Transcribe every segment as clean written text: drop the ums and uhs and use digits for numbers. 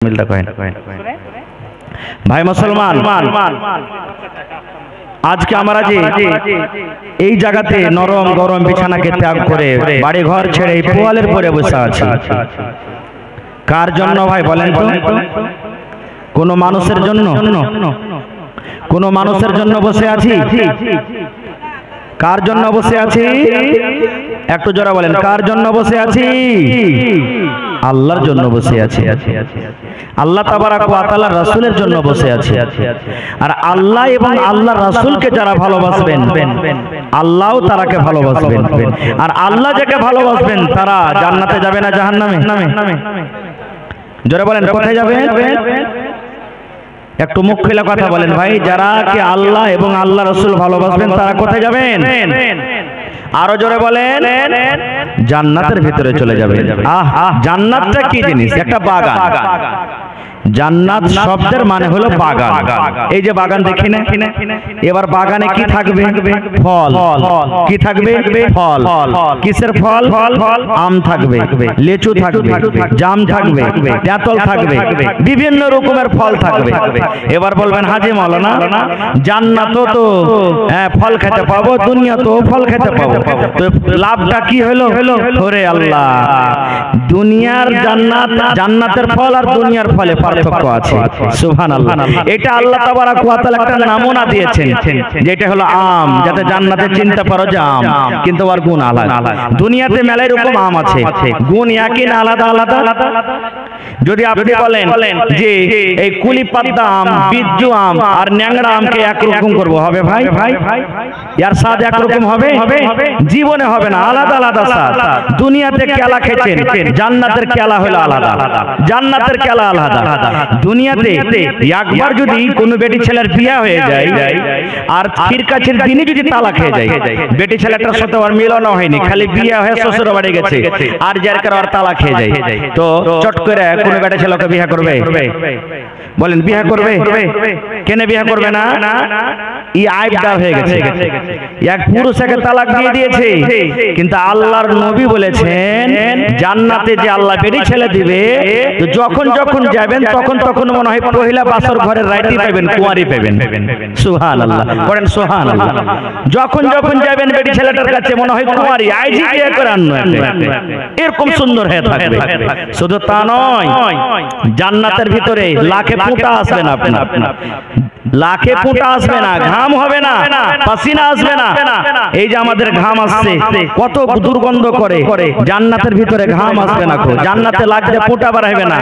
मिलता कहें भाई मुसलमान आज के हमारा जी এই জায়গাতে নরম গরম বিছানাকে ত্যাগ করে বাড়ি ঘর ছেড়ে পোয়ালের পরে বসে আছি কার জন্য ভাই বলেন তো কোন মানুষের জন্য বসে আছি কার জন্য বসে আছি একটু জোরে বলেন কার জন্য বসে আছি আল্লাহর জন্য বসে আছি আল্লাহ তাবারাক ওয়া তাআলা রাসূলের জন্য বসে আছি আর আল্লাহ এবং আল্লাহর রাসূলকে যারা ভালোবাসবেন আল্লাহও তারাকে ভালোবাসবেন আর আল্লাহ যাকে ভালোবাসবেন তারা জান্নাতে যাবে না জাহান্নামে জোরে বলেন কোথায় যাবে একটু মুখ খুলে কথা বলেন ভাই যারা কি আল্লাহ এবং আল্লাহ রাসূল ভালোবাসবেন তারা কোথায় যাবেন আরো জোরে বলেন জান্নাতের ভিতরে চলে যাবে জান্নাতটা কি জিনিস একটা বাগান জান্নাত শব্দের মানে হলো বাগান এই যে বাগান দেখি না এবার বাগানে কি থাকবে ফল কি থাকবে ফল কিসের ফল আম থাকবে লিচু থাকবে জাম থাকবে তেঁতুল থাকবে বিভিন্ন রকমের ফল থাকবে এবার বলবেন হাজী মাওলানা জান্নাতও তো ফল খেতে পাবো দুনিয়াতেও ফল খেতে পাবো তো লাভটা কি হলো ওরে আল্লাহ দুনিয়ার জান্নাতের ফল আর দুনিয়ার ফলে পার্থক্য আছে সুবহানাল্লাহ এটা আল্লাহ তাবারাক ওয়া তাআলা একটা নামুনা দিয়েছেন যেটা হলো আম যাতে জান্নাতে চিনতে পারো যে আম কিন্তু আর গুণ আলাদা দুনিয়াতে মেলাই রকম আম আছে গুণ একই না আলাদা আলাদা যদি আপনি বলেন যে এই কুলি পাতা আম বিজ্জু আম আর ন্যাংড়া আমকে একরকম করব হবে ভাই এর স্বাদ একরকম হবে জীবনে হবে না আলাদা আলাদা স্বাদ দুনিয়াতে কেলা খেয়েছেন জান্নাতের কেলা হলো আলাদা জান্নাতের কেলা আলাদা দুনিয়াতে একবার যদি কোনো বেটি ছেলের বিয়ে হয়ে যায় আর ফিরকাছের দিনে যদি তালাক হয়ে যায় বেটি ছেলেটার সাথে আর মিলনও হয়নি খালি বিয়ে হয়ে শ্বশুর বাড়ি গেছে আর যার কারণে আর তালাক হয়ে যায় তো চট করে কোনো বেটি ছেলেকে বিয়ে করবে বলেন বিয়ে করবে কেন বিয়ে করবে না এই আইবদার হয়ে গেছে এক পুরুষকে তালাক দিয়ে দিয়েছে কিন্তু আল্লাহর নবী বলেছেন জান্নাতে যে আল্লাহ বেটি ছেলে দিবে তো যখন যখন যাবেন তখন তখন মনে হয় পহিলা বাসর ঘরের রাইটি পাবেন কুয়ারি পাবেন সুবহানাল্লাহ বলেন সুবহানাল্লাহ যখন যখন যাবেন বেটি ছেলেটার কাছে মনে হয় কুয়ারি আইজি বিয়ে করান এরকম সুন্দর হয়ে থাকবে শুধু তা নয় জান্নাতের ভিতরে লাখে ফোঁটা আসবে না আপনার লাখে ফোঁটা আসবে না ঘাম হবে না পাসিনা আসবে না এই যে আমাদের ঘাম আসছে কত দুর্গন্ধ করে জান্নাতের ভিতরে ঘাম আসবে না কো জান্নাতে লাগতে ফোঁটা বাড়াবে না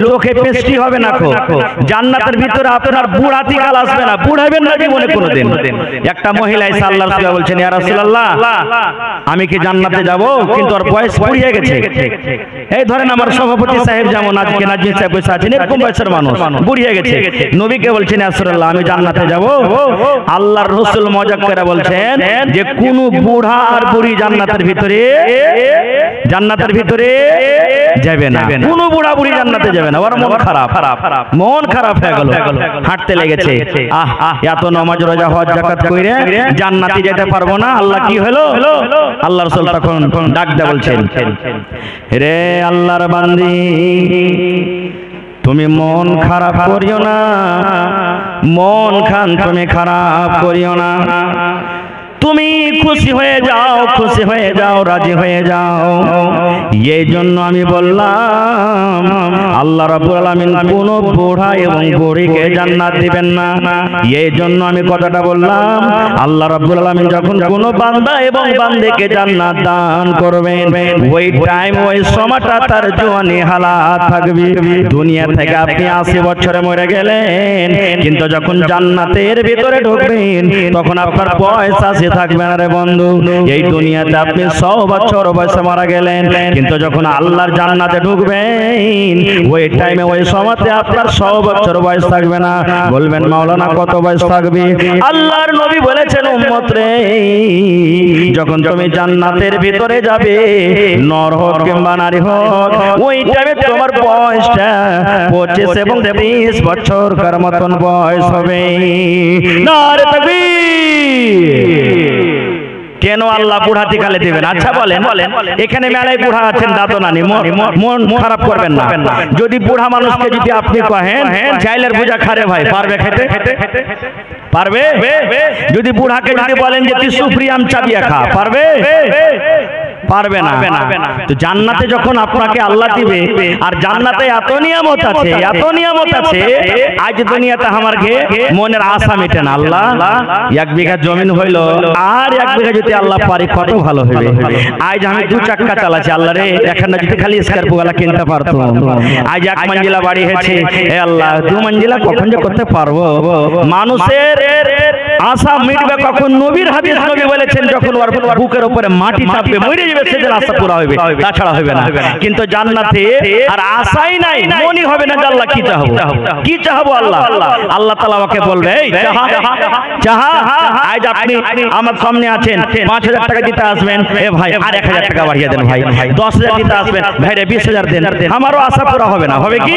লোকে পেস্টি হবে না কো জান্নাতের ভিতরে আপনার বুড়াতি কাল আসবে না বুড়াবেন না জীবনে কোনোদিন একটা মহিলা এসে আল্লাহর রাসূল বলছেন ইয়া রাসূলুল্লাহ আমি কি জান্নাতে যাব কিন্তু ওর বয়স ফুরিয়ে গেছে এই ধরেন আমার সভাপতি সাহেব যেমন আজকে নাজিম সাহেব বসে আছেন এরকম বয়সের মানুষ বুড়িয়ে গেছে নবীকে বলছেন আমি জান্নাতে যাব আল্লাহর রাসূল মজাক করে বলছেন যে কোন বুড়া আর বুড়ি জান্নাতের ভিতরে যাবে না কোন বুড়া বুড়ি জান্নাতে যাবে না ওর মন খারাপ হয়ে গেল হাঁটতে লেগেছে এত নামাজ রোজা হজ যাকাত কইরে জান্নাতে যেতে পারবো না আল্লাহ কি হলো আল্লাহর রাসূল তখন ডাক দিয়ে বলছেন রে আল্লাহর বান্দি তুমি মন খারাপ করিও না মন খান তুমি খারাপ করিও না তুমি খুশি হয়ে যাও রাজি হয়ে যাও এই জন্য আমি বললাম আল্লাহ রাব্বুল আলামিন কোন বুড়া এবং বুড়িকে জান্নাত দিবেন না এই জন্য আমি কথাটা বললাম আল্লাহ রাব্বুল আলামিন যখন কোন বান্দা এবং বান্দিকে জান্নাত দান করবেন ওই টাইম ওই সময়টা তার জওয়ানি হালাত থাকবে দুনিয়া থেকে আপনি 80 বছরে মরে গেলেন কিন্তু যখন জান্নাতের ভিতরে ঢুকবেন তখন আপনার বয়স আছে থাকবে না রে বন্ধু এই দুনিয়াতে আপনি 100 বছর বয়সে মারা গেলেন কিন্তু যখন আল্লাহর জান্নাতে ঢুকবেন ওই টাইমে ওই সময়তে আপনার 100 বছর বয়স থাকবে না বলবেন মাওলানা কত বয়স থাকবে আল্লাহর নবী বলেছেন উম্মত রে যখন তুমি জান্নাতের ভিতরে যাবে নর হোক কিংবা নারী হোক ওই টাইমে তোমার বয়সটা 25 এবং 23 বছরকার মতন বয়স হবে নারে তাকবীর কেন আল্লাহ বুড়াতি কালে দিবেন? আচ্ছা বলেন, এখানে মেলায় বুড়া আছেন, দাদু নানি, মন খারাপ করবেন না। যদি বুড়া মানুষকে যদি আপনি কহেন চাইলের পূজা খারে ভাই, পারবে খেতে? পারবে? যদি বুড়াকে যদি বলেন যে তুই সুপ্রিয়াম চাবিয়া খা, পারবে? পারবে না। তো জান্নাতে যখন আপনাকে আল্লাহ দিবে, আর জান্নাতে এত নিয়ামত আছে, এত নিয়ামত আছে, আজ দুনিয়াতে আমার মনের আশা মেটে না। আল্লাহ 1 বিঘা জমিন হইল, আর 1 বিঘা যদি আল্লাহ পারি কত ভালো হবে। আজ আমি 2 চাক্কা চালাচ্ছি, আল্লাহ রে এখানে যদি খালি স্কর্পিও গালা কিনতে পারতো। আজ 1 মঞ্জিলা বাড়ি হয়েছে, হে আল্লাহ 2 মঞ্জিলা কখন যে করতে পারবো। মানুষের আশা মিটবে কখন? নবীর হাদিস, নবী বলেছেন যখন ওর বুকের উপরে মাটি চাপবে মরে যাবে, সেদিন আশা পুরা হবে, তাছাড়া হবে না। কিন্তু জান্নাতে আর আশাই নাই, মনই হবে না যে আল্লাহ কি চাহবো, কি চাহবো। আল্লাহ তাআলা আমাকে বলবে এই চাহা। আজ আপনি আমার সামনে আছেন, 5000 টাকা দিতে আসবেন, এ ভাই আর 1000 টাকা বাড়িয়ে দেন, ভাই 10000 দিতে আসবেন, ভাই রে 20000 দেন, আমারও আশা পুরা হবে না। হবে কি?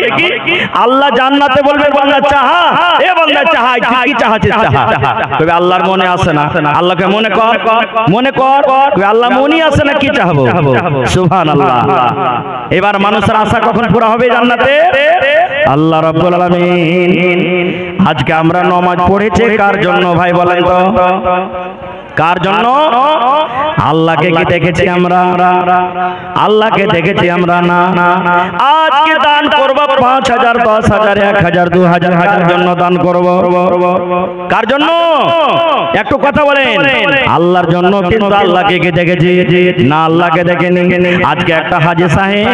আল্লাহ জান্নাতে বলবে বান্দা চাহা, এ বান্দা চাহা, কি চাহাছিস চাহা। তবে আল্লাহর মনে আসে না, আল্লাহকে মনে কর, মনে কর, আল্লাহ মনে আসে না, কি চাহবো। সুবহানাল্লাহ। এবার মানুষের আশা কখন পুরা হবে জান্নাতে? আল্লাহ রাব্বুল আলামিন আজকে আমরা নামাজ পড়েছে কার জন্য ভাই বলেন তো? কার জন্য? আল্লাহকে কি দেখেছি আমরা? আল্লাহকে দেখেছি আমরা না। আজকে দান করব 5000, 10000, 1000, 2000 হাজার জন্য দান করব। কার জন্য? একটু কথা বলেন। আল্লাহর জন্য। কিন্তু আল্লাহকে কি দেখেছি? না, আল্লাহকে দেখেনি। আজকে একটা হাজী সাহেব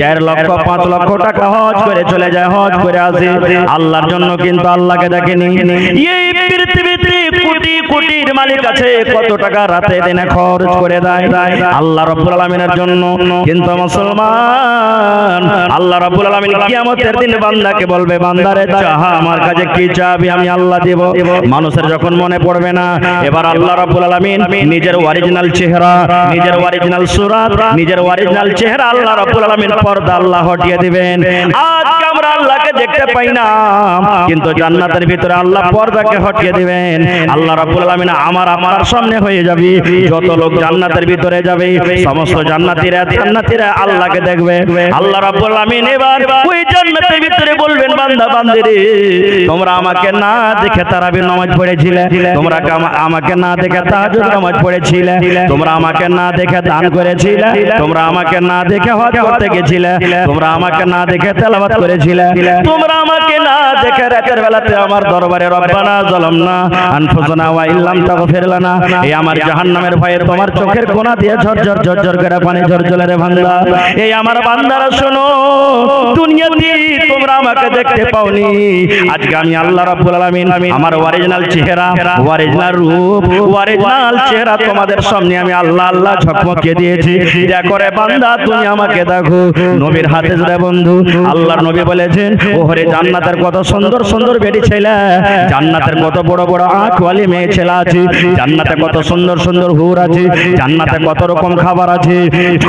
4 লক্ষ 5 লক্ষ টাকা হজ করে চলে যায়, হজ করে আসে আল্লাহর জন্য, কিন্তু আল্লাহকে দেখেনি। এই পৃথিবীতে কোটি কোটির মালিক আছে, কত টাকা রাতে দিনে খরচ করে দেয় আল্লাহ রাব্বুল আলামিনের জন্য। কিন্তু মুসলমান, আল্লাহ রাব্বুল আলামিন কিয়ামতের দিন বান্দাকে বলবে, বান্দারে চাহা, আমার কাছে কি চাবি আমি আল্লাহ দেব। মানুষের যখন মনে পড়বে না, এবার আল্লাহ রাব্বুল আলামিন নিজের অরিজিনাল চেহারা, নিজের অরিজিনাল সুরাত, নিজের অরিজিনাল চেহারা আল্লাহ রাব্বুল আলামিন পর্দা আল্লাহ হটিয়ে দিবেন। আজকে আমরা আল্লাহকে দেখতে পাই না, কিন্তু জান্নাতের ভিতরে আল্লাহ পর্দাকে হটিয়ে দিবেন। আল্লাহ রাব্বুল আলামিন আমার সামনে হয়ে যাবে। যত লোক জান্নাতের ভিতরে যাবে, সমস্ত জান্নাতীরা আল্লাহকে দেখবে। আল্লাহ রাব্বুল আলামিন এবার ওই জান্নাতের ভিতরে বলবেন, বান্দা বান্দিরে, তোমরা আমাকে না দেখে তারাবির নামাজ পড়েছিলে, তোমরা আমাকে না দেখে তাহাজ্জুদ নামাজ পড়েছিলে, তোমরা আমাকে না দেখে দান করেছিলে, তোমরা আমাকে না দেখে হজ করতে গেছিলে, তোমরা আমাকে না দেখে তেলাওয়াত করেছিলে, তোমরা আমাকে না দেখে রাতের বেলাতে আমার দরবারে রব্বানা যালামনা আনফুসানা ওয়া ইল্লাম তাগফির লানা, এই আমার জাহান্নামের ভয়ে তোমার চোখের কোণা দিয়ে ঝরঝর করে পানি ঝরঝরে রে বান্দা। এই আমার বান্দারা শোনো, দুনিয়াতে তোমরা আমাকে দেখতে পাওনি, আজকে আমি আল্লাহ রাব্বুল আলামিন আমার অরিজিনাল চেহারা, অরিজিনাল রূপ, অরিজিনাল চেহারা তোমাদের সামনে আমি আল্লাহ ঝকমকিয়ে দিয়েছি। দেখো রে বান্দা, তুমি আমাকে দেখো। নবীর হাদিস রে বন্ধু, আল্লাহর নবী বলেছেন, ওরে জান্নাতের কত সুন্দর সুন্দর বেটি ছেলে, জান্নাতের কত বড় বড় আঁখওয়ালি মেয়ে ছেলে আছে, জান্নাতে কত সুন্দর সুন্দর হুর আছে, জান্নাতে কত রকম খাবার আছে,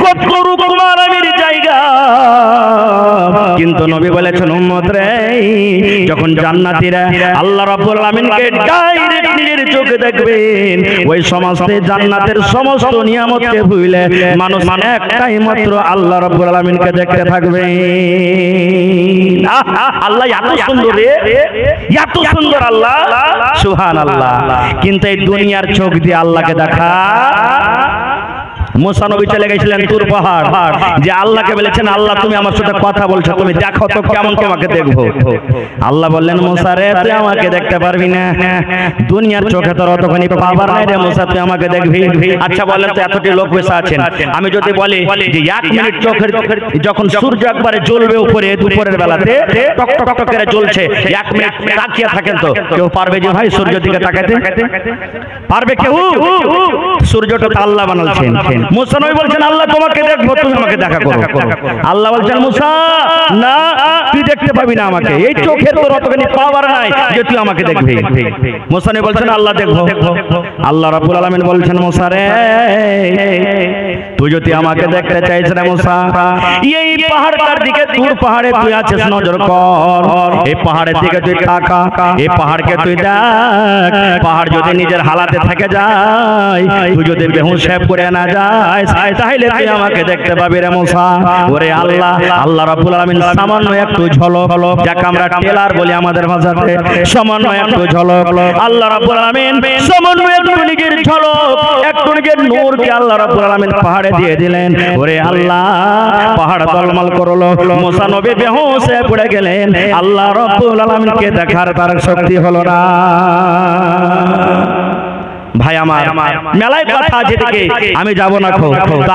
কত রকম আরামের জায়গা। কিন্তু নবী বলেছেন, উম্মত রে, যখন জান্নাতীরা আল্লাহ রাব্বুল আলামিনকে ডাইরেক্ট নিজের চোখে দেখবেন, ওই সমস্ত জান্নাতের সমস্ত নিয়ামতকে ভুলে মানুষ একটাই মাত্র আল্লাহ রাব্বুল আলামিনকে দেখতে থাকবে। আল্লাহ এত সুন্দর রে, এত সুন্দর আল্লাহ, সুবহানাল্লাহ। কিন্তু এই দুনিয়ার চোখ দিয়ে আল্লাহকে দেখা, মুসা নবী চলে গেছিলেন তুর পাহাড়, যে আল্লাহকে বলেছেন, আল্লাহ তুমি আমার সাথে কথা বলছো, তুমি দেখো তো কেমন তোমাকে দেখবো। আল্লাহ বললেন, মুসা রে, তুই আমাকে দেখতে পারবি না, দুনিয়ার চোখে তোর অতখানি পাবার নাই রে মুসা, তুই আমাকে দেখবি। আচ্ছা বলেন তো, এতটি লোক বসে আছেন, আমি যদি বলি যে 1 মিনিট চোখের, যখন সূর্য একবারে জ্বলবে উপরে দুপুরের বেলাতে টক টক টক করে জ্বলছে, 1 মিনিট তাকিয়ে থাকেন তো কেউ পারবে যে ভাই সূর্যের দিকে তাকাতে? পারবে কেউ? সূর্যটা তো আল্লাহ বানাচ্ছেন। মুসা নবী বলছেন, আল্লাহ তোমাকে দেখবো, তুমি আমাকে দেখা করো। আল্লাহ বলছেন, মুসা না, তুই তুই দেখতে পাবি না আমাকে, এই চোখের তোর অতখানি পাওয়ার নাই যে তুই আমাকে দেখবি। মুসা নবী বলছেন আল্লাহ দেখবো। আল্লাহ রাব্বুল আলামিন বলছেন মুসা রে, তুই যদি আমাকে দেখতে চাইছ রে মুসা, এই পাহাড়টার দিকে, তুর পাহাড়ে তুই আছিস, নজর কর, এই পাহাড়ের দিকে তুই তাকা, এই পাহাড়কে তুই দেখ। পাহাড় যদি নিজের হালাতে থেকে যায়, তুই যদি বেহুশ হয়ে পড়ে না যাস, তাহলে তুই আমাকে দেখতে পাবি রে মুসা। ওরে আল্লাহ, আল্লাহ রাব্বুল আলামিন সামান্য একটু ঝলক, যাকে আমরা টেলার বলি আমাদের ভাষাতে, সামান্য একটু ঝলক আল্লাহ রাব্বুল আলামিন, সামান্য একটু নিজের ঝলক, একটু নিজের নূরকে আল্লাহ রাব্বুল আলামিন পাহাড়ে দিয়ে দিলেন। ওরে আল্লাহ, পাহাড় তলমল করলো, মুসা নবী বেহুশ হয়ে পড়ে গেলেন। আল্লাহ রাব্বুল আলামিনকে দেখার তার শক্তি হলো না। ভাই আমার, মেলায় কথা আছে থেকে আমি যাব না, তো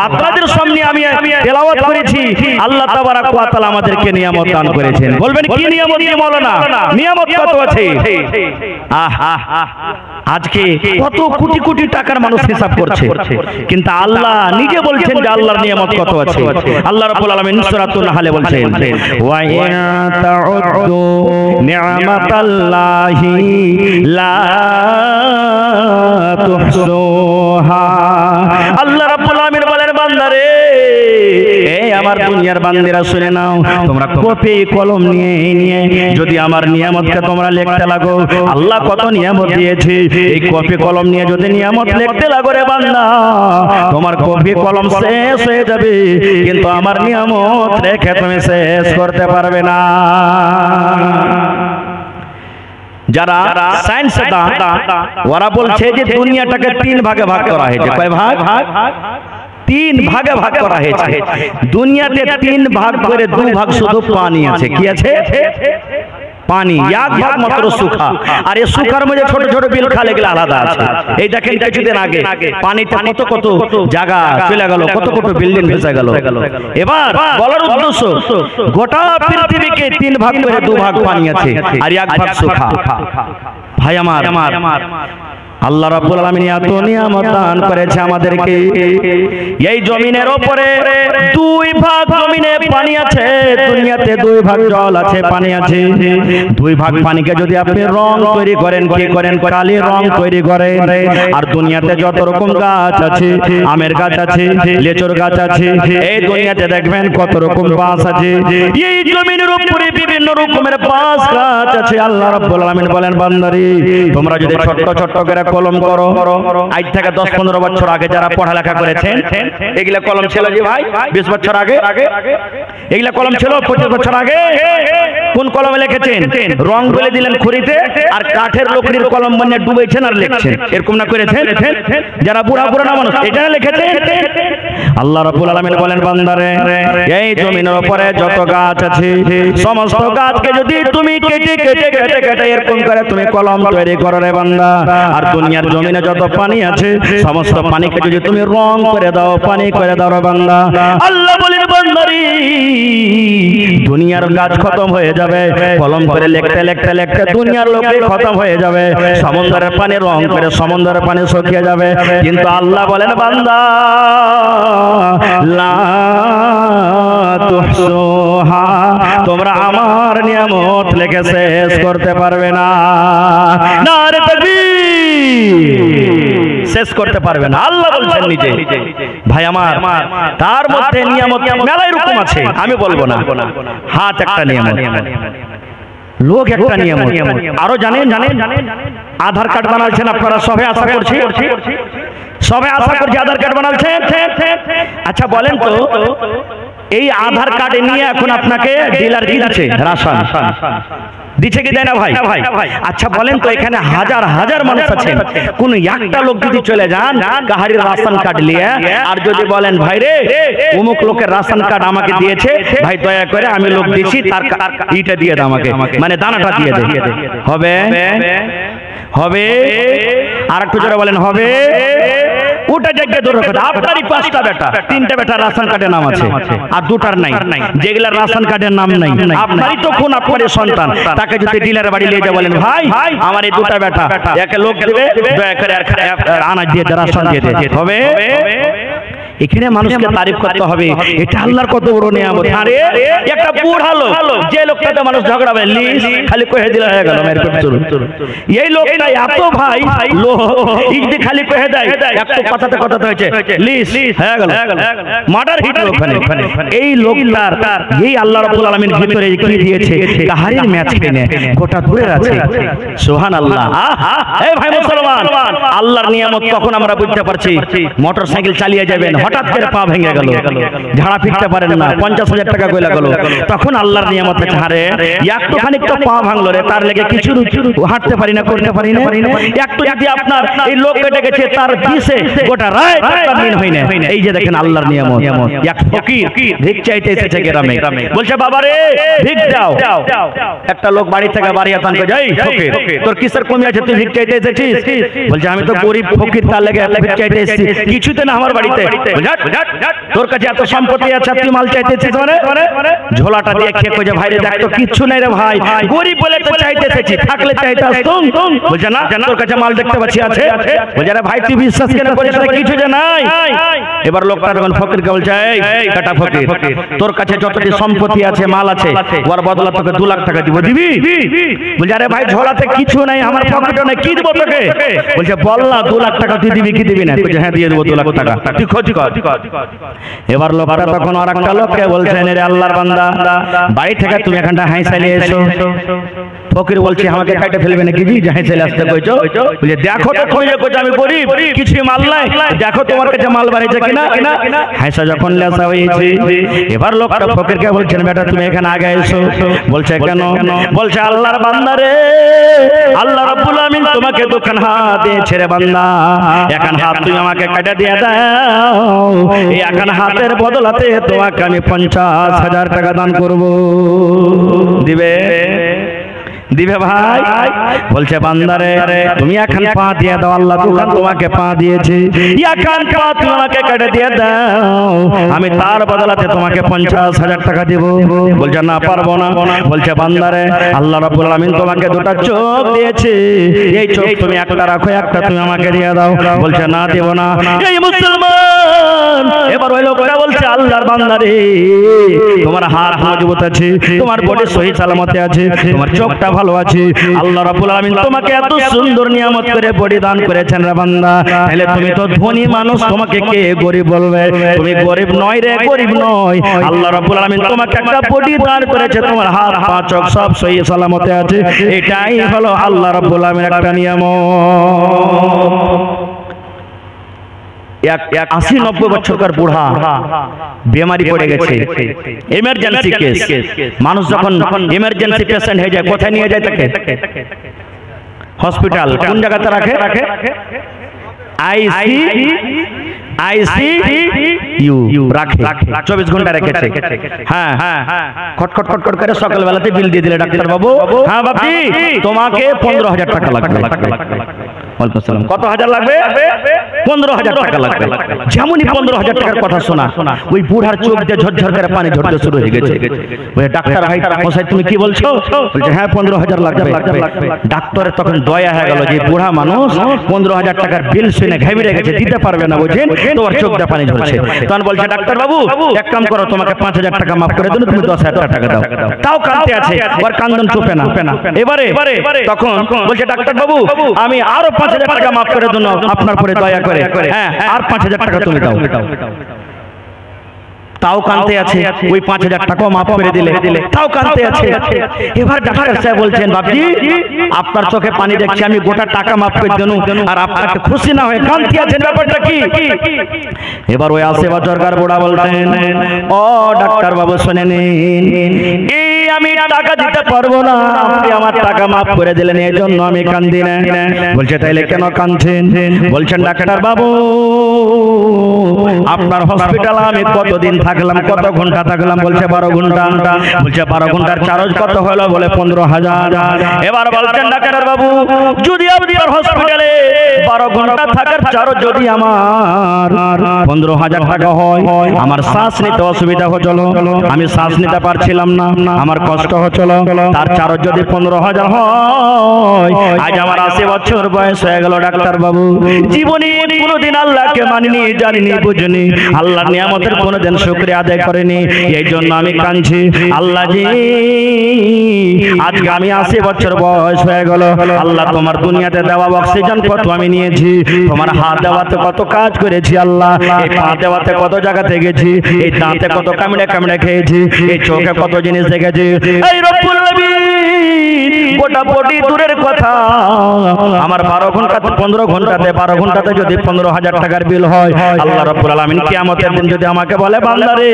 আপনাদের সামনে আমি তেলাওয়াত করেছি। আল্লাহ তাবারাক ওয়া তাআলা আমাদেরকে নিয়ামত দান করেছেন। বলবেন কি নিয়ামত দিয়ে মাওলানা? নিয়ামত কত আছে? আজকে কত কোটি কোটি টাকার মানুষ হিসাব করছে, কিন্তু আল্লাহ নিজে বলছেন যে আল্লাহর নিয়ামত কত আছে। আল্লাহ রাব্বুল আলামিন সূরাতুন নাহলে বলছেন, ওয়া ইন তাউদ্দু নি'মাতাল্লাহি লা তুহসুহা। আল্লাহ রাব্বুল আলামিন বলেন, বান্দারে, এই আমার দুনিয়ার বান্দিরা শুনে নাও, তোমরা কপি কলম নিয়ে যদি আমার নিয়ামতকে তোমরা লিখতে লাগো, আল্লাহ কত নিয়ামত দিয়েছে, এই কপি কলম নিয়ে যদি নিয়ামত লিখতে লাগো রে বান্দা, তোমার কপি কলম শেষ হয়ে যাবে, কিন্তু আমার নিয়ামত রেখে তুমি শেষ করতে পারবে না। যারা সায়েন্স ওরা বলছে যে দুনিয়াটাকে 3 ভাগে ভাগ করা হয়েছে। কয় ভাগ? 3 ভাগে ভাগ করা হয়েছে। দুনিয়াতে 3 ভাগ করে 2 ভাগ শুধু পানি আছে। কি আছে? পানি। 1 ভাগ মাত্র সুখা, আর এই সুখার মধ্যে ছোট ছোট বিল খালে গেলে আলাদা আছে। এই দেখেন কিছুদিন আগে পানিতে কত কত জায়গা চলে গেল, কত কত বিল্ডিং ভেসে গেল। এবার বলার উদ্দেশ্য, গোটা পৃথিবীকে 3 ভাগ করে 2 ভাগ পানি আছে আর 1 ভাগ সুখা। ভাই আমার, আল্লাহ রাব্বুল আলামিন এত নিয়ামত দান করেছে আমাদেরকে। এই জমিনের উপরে 2 ভাগ জমিনে পানি আছে, দুনিয়াতে 2 ভাগ জল আছে, পানি আছে। 2 ভাগ পানিকে যদি আপনি রং তৈরি করেন, কি করেন? কালি রং তৈরি করেন। আর দুনিয়াতে যত রকম গাছ আছে, আমের গাছ আছে, লেচুর গাছ আছে, এই দুনিয়াতে দেখবেন কত রকম বাঁশ আছে। এই জমিনের উপরে বিভিন্ন রকমের বাঁশ গাছ আছে। আল্লাহ রাব্বুল আলামিন বলেন, বান্দারে, তোমরা যদি ছোট ছোট করে কলম করো, আজ থেকে 10-15 বছর আগে যারা পড়ালেখা করেছেন, এগুলা কলম ছিল যে ভাই 20 বছর আগে, এগুলা কলম ছিল 25 বছর আগে। কোন কলমে লিখেছেন? রং বলে দিলেন খড়িতে, আর কাঠের লকড়ির কলম বানিয়ে ডুবেছেন আর লিখছেন। এরকম না করেছেন? যারা বুড়া বুড়া না মানুষ, এটা লিখেছেন। আল্লাহ রাব্বুল আলামিন বলেন, বান্দারে, এই জমিনের উপরে যত গাছ আছে, সমস্ত গাছকে যদি তুমি কেটে কেটে কেটে কেটে এরকম করে তুমি কলম তৈরি করো রে বান্দা, আর দুনিয়ার জমিনে যত পানি আছে, সমস্ত পানিকে যদি তুমি রং করে দাও, পানি করে দাও রে বান্দা, আল্লাহ বলেন, বান্দারে, দুনিয়ার গাছ খতম হয়ে যাবে, কলম করে লিখতে লিখতে লিখতে দুনিয়ার লোকে খতম হয়ে যাবে, সমুদ্রের পানি রং করে সমুদ্রের পানি শুকিয়ে যাবে, কিন্তু আল্লাহ বলেন, বান্দা, লা তুহসুহা, তোমরা আমার নিয়ামত লিখে শেষ করতে পারবে না। নারে তাকবীর! শেষ করতে পারবে না, আল্লাহ বলছেন নিজে। ভাই আমার, তার মধ্যে নিয়ামত মেলায় রকম আছে, আমি বলবো না। হাত একটা নিয়ামত, লোক একটা নিয়ামত। আরো জানেন? আধার কার্ড বানাচ্ছেন আপনারা, সবে আশা করছি, সবে আশা করছি আধার কার্ড বানাচ্ছেন। আচ্ছা বলেন তো, এই আধার কার্ড নিয়ে এখন আপনাকে ডিলার কি দিচ্ছে? রাশন দিচ্ছে কি দেয় না ভাই? আচ্ছা বলেন তো, এখানে হাজার হাজার মানুষ আছেন, কোন একটা লোক যদি চলে যান কাহারির রাশন কার্ড নিয়ে, আর যদি বলেন, ভাই রে, অমুক লোকের রাশন কার্ড আমাকে দিয়েছে, ভাই দয়া করে আমি লোক দিচ্ছি, তার ইটা দিয়ে দাও আমাকে, মানে দানাটা দিয়ে দে, হবে? হবে? আর একটু জোরে বলেন, হবে? ওটা জায়গায় দূর কথা। আপনারই 5টা বেটা, 3টা বেটা রাশন কার্ডের নাম আছে, আর 2টার নাই, যেগুলা রাশন কার্ডের নাম নাই, আপনারই তো কোন আপনারই সন্তান, তাকে যদি ডিলার বাড়ি নিয়ে যা বলেন, ভাই আমার এই 2টা বেটা, একে লোক দেবে, দয়া করে আনাজ দিয়ে দে, রাশন দিয়ে দে, হবে? এখানে মানুষকে তারিফ করতে হবে, এটা আল্লাহর কত বড় নিয়ামত। আরে একটা বুড়া লোক, যে লোকটাতে মানুষ ঝগড়া করে লিস খালি কহে দিলে হয়ে গেল মেরে পেট চুরু। এই লোকটা এত ভাই লোক ইজদি খালি কহে দেয়, একটু কথাতে কথাতে হয়েছে লিস হয়ে গেল, মার্ডার হিট ওখানে। এই লোকটার এই আল্লাহ রাব্বুল আলামিন ভিতরে কি দিয়েছে, কাহারির ম্যাচ কিনে গোটা দূরে আছে। সুবহানাল্লাহ। এই ভাই মুসলমান, আল্লাহর নিয়ামত কখন আমরা বুঝতে পারছি? মোটরসাইকেল চালিয়ে যাবেন, হঠাৎ করে পা ভেঙে গেল, ঝাড়া ফিরতে পারেন না, 50,000 টাকা গয়লা গেল, তখন আল্লাহর নিয়ামত আছে। হারে একটুখানি তো পা ভাঙলো রে, তার লেগে কিছু হাঁটতে পারি না, করতে পারি না। একটু যদি আপনার এই লোক কেটে গেছে, তার পিছে গোটা রায় দিন হয় না। এই যে দেখেন আল্লাহর নিয়ামত। এক ফকির ভিক চাইতে এসেছে গ্রামে, বলছে বাবা রে ভিক দাও। একটা লোক বাড়ি থেকে বাড়ি আতান করে যাই, ফকির তোর কিসের কমি আছে, তুই ভিক চাইতে এসেছিস? বলছে আমি তো গরিব ফকির, তার লেগে ভিক চাইতে এসেছি, কিছুতে না আমার বাড়িতে। তোর কাছে এত সম্পত্তি আছে, তুই মাল চাইতে এসেছিস মানে? ঝোলাটা দিয়ে খেয়ে কইছে ভাই রে দেখ তো কিচ্ছু নাই রে ভাই, গরিব বলে তো চাইতে এসেছি, থাকলে চাইতে আসতুম। বলছে না তোর কাছে মাল দেখতে পাচ্ছি আছে। বলছে আরে ভাই তুই বিশ্বাস কেন করিস, কিছু যে নাই। এবার লোকটা যখন ফকিরকে বলছে এই কাটা ফকির, তোর কাছে যতটি সম্পত্তি আছে মাল আছে, ওর বদলা তোকে 2 লাখ টাকা দিব, দিবি? বলছে আরে ভাই ঝোলাতে কিছু নাই, আমার পকেটে নাই, কি দিব তোকে? বলছে বল না 2 লাখ টাকা তুই দিবি কি দিবি না? বলছে হ্যাঁ দিয়ে দেবো 2 লাখ টাকা, তুই খোঁজ কর। এবার লোকটা তখন আর একটা লোককে বলছে রে আল্লাহর বান্দা, বাড়ি থেকে তুমি এখানটা হাইসাইলে এসো। ফকির বলছে আমাকে কাটে ফেলবে নাকি? জি যাই চলে আসতে কইছো। বলে দেখো তো কইলে কইছো আমি গরিব, কিছু মাল নাই, দেখো তোমার কাছে মাল বাড়িছে কিনা। হাইসা যখন লেসা হয়েছে, এবার লোকটা ফকিরকে বলছেন বেটা তুমি এখানে আগে এসো। বলছে কেন? বলছে আল্লাহর বান্দা রে, আল্লাহ রাব্বুল আমিন তোমাকে 2খান হাত দিয়েছে রে বান্দা, একখান হাত তুমি আমাকে কাটে দিয়ে দাও, এই একখান হাতের বদলাতে তোমাকে আমি 50,000 টাকা দান করব। দিবে? দিবে ভাই? বলছে বান্দারে তুমি এখন পা দিয়ে দাও, আল্লাহ দুখান তোমাকে পা দিয়েছে, এখন পা তুমি আমাকে কেটে দিয়ে দাও, আমি তার বদলাতে তোমাকে 50,000 টাকা দেব। বলছে না পারবো না। বলছে বান্দারে আল্লাহ রাব্বুল আমিন তোমাকে 2টা চোখ দিয়েছে, এই চোখ তুমি একটা রাখো, একটা তুমি আমাকে দিয়ে দাও। বলছে না দেব না। এই মুসলমান এবার ওই লোকটা বলছে আল্লাহর বান্দারে তোমার হাত মজবুত আছে, তোমার বডি সহি সালামতে আছে, তোমার চোখটা ভালো আছে, আল্লাহ রাব্বুল আমিন তোমাকে এত সুন্দর নিয়ামত করে বডি দান করেছেন রে বান্দা, তাহলে তুমি তো ধনী মানুষ, তোমাকে কে গরিব বলবে? তুমি গরিব নয় রে, গরিব নয়। আল্লাহ রাব্বুল আমিন তোমাকে একটা বডি দান করেছে, তোমার হাত পা চোখ সব সহি সালামতে আছে, এটাই হলো আল্লাহ রাব্বুল আমিনের একটা নিয়ামত। 80-90 বছরকার বুড়া বেমারি পড়ে গেছে, এমার্জেন্সি কেস। মানুষ যখন এমার্জেন্সি পেশেন্ট হয়ে যায় কোথায় নিয়ে যায় তাকে? হসপিটাল। কোন জায়গাতে রাখে? আইসিইউ রাখে, 24 ঘন্টা রেখেছে। হ্যাঁ খটখট খটখট করে সকালবেলাতে বিল দিয়ে দিলে ডাক্তার বাবু, হ্যাঁ বাপজি তোমাকে 15,000 টাকা লাগবে। কত হাজার লাগবে? 15,000 টাকা লাগবে। যেমনই 15,000 টাকার কথা শোনা, ওই বুড়ার চোখ দিয়ে ঝরঝর করে পানি ঝরতে শুরু হয়ে গেছে। বলে ডাক্তার ভাই মশাই তুমি কি বলছো? বলছে হ্যাঁ 15,000 লাগবে। ডাক্তারের তখন দয়া হয়ে গেল যে বুড়া মানুষ 15,000 টাকার বিল শুনে ঘাবড়ে গেছে, দিতে পারবে না, বুঝেন তোমার চোখ দিয়ে পানি ঝরছে। তখন বলছে ডাক্তার বাবু এক কাম করো, তোমাকে 5,000 টাকা মাফ করে দিন, তুমি 10,000 টাকা দাও। তাও কাঁদতে আছে, ওর কান্দন চুপে না। এবারে তখন বলছে ডাক্তার বাবু আমি আরো 5,000 টাকা মাফ করে দিন আপনার পরে দয়া করে, হ্যাঁ আর 5,000 টাকা তুমি দাও। তাও কাঁদতে আছে, ওই 5,000 টাকাও মাফ করে দিলে, তাও কাঁদতে আছে। এবার ডাক্তার সাহেব বলছেন বাবজি আপনার চোখে পানি দেখছি, আমি গোটা টাকা মাফ করে দেন, আর আপনাকে খুশি না হয়ে কাঁদতে আছেন, ব্যাপারটা কি? এবার ওই 80 বছরকার বুড়া বলতেন ও ডাক্তার বাবু শুনে নিন, আমি টাকা দিতে পারবো না, আপনি আমার টাকা মাফ করে দিলেন, এই জন্য আমি কাঁদি না। বলছে তাইলে কেন কাঁদছেন? বলছেন ডাক্তার বাবু আপনার হসপিটালে আমি কতদিন থাকলাম, কত ঘন্টা থাকলাম? বলছে 12 ঘন্টা। বলছে 12 ঘন্টার চার্জ কত হলো? বলে 15,000। এবার বলছেন ডাক্তার বাবু যদি আপনার হসপিটালে 12 ঘন্টা থাকার চার্জ যদি আমার 15,000 টাকা হয়, আমার শ্বাস নিতে অসুবিধা হলো, আমি শ্বাস নিতে পারছিলাম না, আমার আমার কষ্ট হচ্ছিল, তার চারজ যদি 15,000 হয়, আজ আমার 80 বছর বয়স হয়ে গেল ডাক্তার বাবু, জীবনে কোনোদিন আল্লাহকে মানিনি, জানিনি, বুঝিনি, আল্লাহর নিয়ামতের কোনোদিন শুকরিয়া আদায় করিনি, এই জন্য আমি কাঁদছি। আল্লাহ জি, আজকে আমি 80 বছর বয়স হয়ে গেল, আল্লাহ তোমার দুনিয়াতে দেওয়া অক্সিজেন কত আমি নিয়েছি, তোমার হাত দেওয়াতে কত কাজ করেছি আল্লাহ, এই পা দেওয়াতে কত জায়গাতে গেছি, এই দাঁতে কত কামড়ে কামড়ে খেয়েছি, এই চোখে কত জিনিস দেখেছি। এই রব্বুল আলামিন, গোটা বডি দূরের কথা, আমার 12 ঘন্টা 15 ঘন্টাতে 12 ঘন্টাতে যদি 15,000 টাকার বিল হয়, আল্লাহ রাব্বুল আলামিন কিয়ামতের দিন যদি আমাকে বলে, বান্দা রে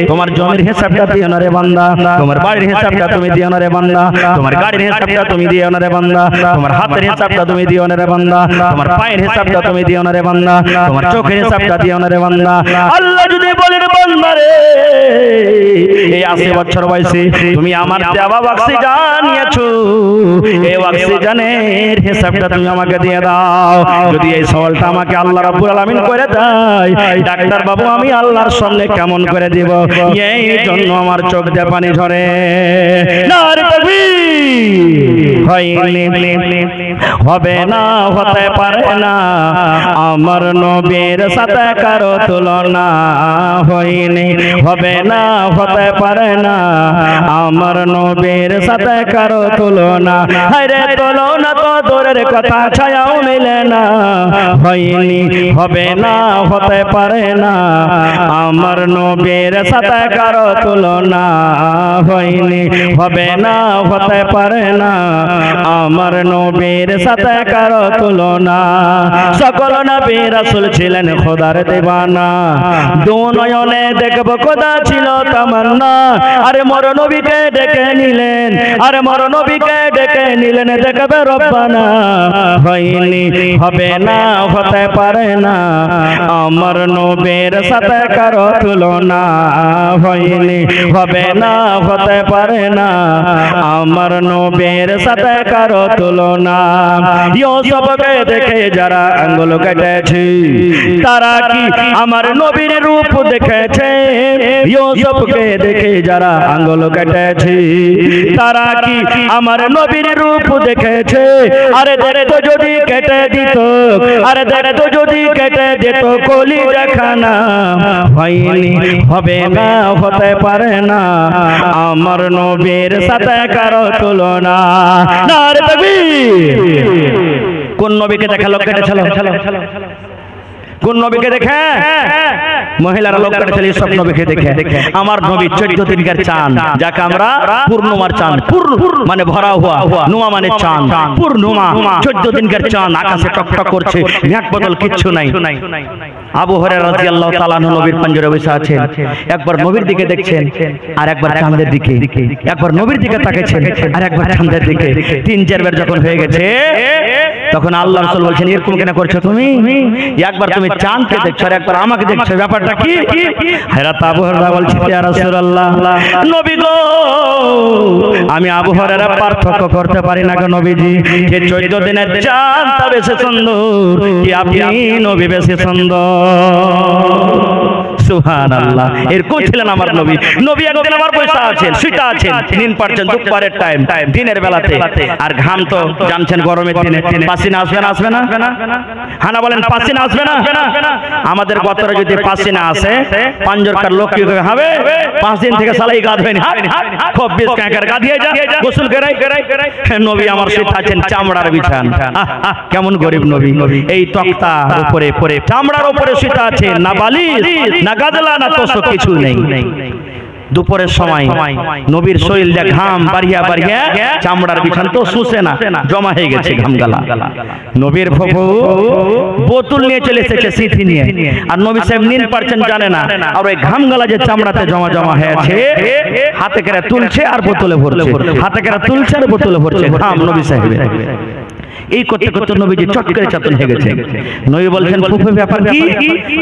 তোমার জমির হিসাবটা দিও না রে বান্দা, তোমার বাড়ির হিসাবটা তুমি দিও না রে বান্দা, তোমার গাড়ির হিসাবটা তুমি দিও না রে বান্দা, তোমার হাতের হিসাবটা তুমি দিও না রে বান্দা, তোমার পায়ের হিসাবটা তুমি দিও না রে বান্দা, তোমার চোখের হিসাবটা দিও না রে বান্দা। আল্লাহ যদি বলে, রে বান্দা রে, এই 80 বছর বয়সে তুমি আমার দেওয়া অক্সিজেন নিয়েছো, এই অক্সিজেনের হিসাবটা তুমি আমাকে দিয়ে দাও। যদি এই সওয়ালটা আমাকে আল্লাহ রাব্বুল আলামিন করে দেয়, ডাক্তার বাবু আমি আল্লাহর সামনে কেমন করে দিব, এই জন্য আমার চোখ দিয়ে পানি ঝরে। নারে তাকবীর। হয়নি, হবে না, হতে পারে না, আমার নবীর সাথে কারো তুলনা, হয়নি, হবে না, হতে পারে না, আমার নবীর সাথে কারো তুলনা, হায়রে তুলনা তো দূরের কথা, ছায়াও মিলে না, হয়নি, হবে না, হতে পারে না, আমার নবীর সাথে কারো তুলনা, হয়নি, হবে না, হতে পারে না, আমার নবীর সাথে কারো তুলনা। সকল নবী রাসূল ছিলেন খোদার দিওয়ানা, দু নয়নে দেখব খোদা ছিল তামান্না, আরে মোর নবীকে ডেকে নিলেন, আরে মোর নবীকে ডেকে নিলেন, দেখবে রব্বানা, হয়নি, হবে না, হতে পারে না, আমার নবীর সাথে কারো তুলনা, হয়নি, হবে না, হতে পারে না, আমার নবীর সাথে কারো তুলনা। ইউসুফকে দেখে যারা আঙ্গুল কেটেছে, তারা কি আমার নবীর রূপ দেখেছে? ইউসুফকে দেখে যারা আঙ্গুল কেটেছে, তারা কি আমার নবীর রূপ দেখেছে? আরে দেরে তো যদি কেটে দিত, আরে দেরে তো যদি কেটে দিত কলিজা খানা, হয়নি, হবে না, হতে পারে না, আমার নবীর সাথে কারো তুলনা। নারে তাকবীর। কোন নবীকে দেখা লোক কেটেছিল? কোন নবীকে দেখে? মহিলারা লোক কেটেছিল সব নবীকে দেখে। আমার নবী 14 দিনকার চাঁদ, যাকে আমরা পূর্ণমার চাঁদ, মানে ভরা হুয়া, নুমা মানে চাঁদ, পূর্ণমা 14 দিনকার চাঁদ, আকাশে টকটক করছে, মেঘ বদল কিচ্ছু নাই। আবু হুরায়রা রাদিয়াল্লাহু তাআলা নবীর পাঞ্জরে বসে আছেন, একবার নবীর দিকে দেখছেন আর একবার চাঁদের দিকে, একবার নবীর দিকে তাকাচ্ছেন আর একবার চাঁদের দিকে, 3-4 বার যখন হয়ে গেছে, তখন আল্লাহ রাসূল বলছেন, এরকম কেন করছো তুমি? একবার তুমি চাঁদকে দেখছো আর একবার আমাকে দেখছো, ব্যাপারটা কি? হযরত আবু হুরায়রা বলছে, ইয়া রাসূলুল্লাহ, নবী গো, আমি আবু হুরায়রা পার্থক্য করতে পারি না গো নবীজি, যে 14 দিনের চাঁদটা বেশি সুন্দর কি আপনি নবী বেশি সুন্দর? সুবহানাল্লাহ। এরকম ছিলেন আমার নবী। নবী একদিন আমার বসে আছেন, শুইতে আছেন, নিন পারছেন দুপুরের টাইম, দিনের বেলাতে, আর ঘাম তো জানছেন গরমের দিনে, পাসিনা আসবে না? আসবে না? হানা বলেন পাসিনা আসবে না? আমাদের গতরে যদি পাসিনা আসে, পাঞ্জরকার লোক কি হবে? 5 দিন থেকে সালাই গা ধোয়নি, খুব বেশ কাঁকার গা দিয়ে যা, গোসল করাই। নবী আমার শুইতে আছেন চামড়ার বিছান, কেমন গরিব নবী, এই তক্তা উপরে পরে চামড়ার উপরে শুইতে আছেন, না বালিশ, না গাদলা, না তোষক, কিছু নেই। দুপুরের সময় নবীর শরীর দিয়ে ঘাম বাড়িয়া বাড়িয়া, চামড়ার বিছান তো শুষে না, জমা হয়ে গেছে ঘামগালা। নবীর ফুফু বোতল নিয়ে চলে এসেছে সিথি নিয়ে, আর নবী সাহেব নিন পারছেন জানে না, আর ওই ঘামগালা যে চামড়াতে জমা জমা হয়েছে, হাতে করে তুলছে আর বোতলে ভরছে, হাতে করে তুলছে আর বোতলে ভরছে ঘাম নবী সাহেব। এই করতে করতে নবীজি চট করে চেতন হয়ে গেছে। নবী বলছেন, ফুফু ব্যাপার কি?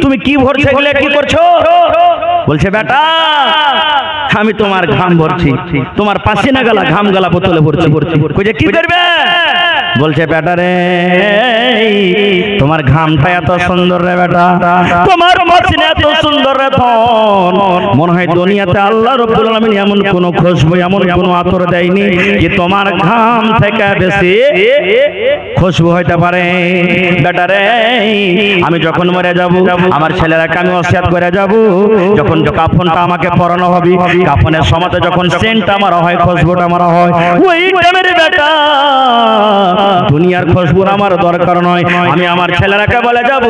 তুমি কি ভরছে গেলে, কি করছো? বলছে, বেটা আমি তোমার ঘাম ভরছি, তোমার পাসিনা গালা ঘাম গালা বোতলে ভরছি। কইছে কি করবে? বলছে বেটা রে তোমার ঘামটা এত সুন্দর রে বেটা, তোমার পাসিনা এত সুন্দর রে ধন, মনে হয় দুনিয়াতে আল্লাহ রাব্বুল আলামিন এমন কোন খুশবু এমন কোন আতর দেয়নি যে তোমার ঘাম থেকে বেশি খুশবু হইতে পারে। বেটা রে আমি যখন মরে যাব আমার ছেলেরাকে আমি ওসিয়ত করে যাব, যখন কাফনটা আমাকে পরানো হবে কাফনের সময়তে যখন সেন্টটা মারা হয় খুশবুটা মারা হয় ওই টাইমের বেটা দুনিয়ার খুশবুর আমার দরকার নয়, আমি আমার ছেলেরাকে বলে যাব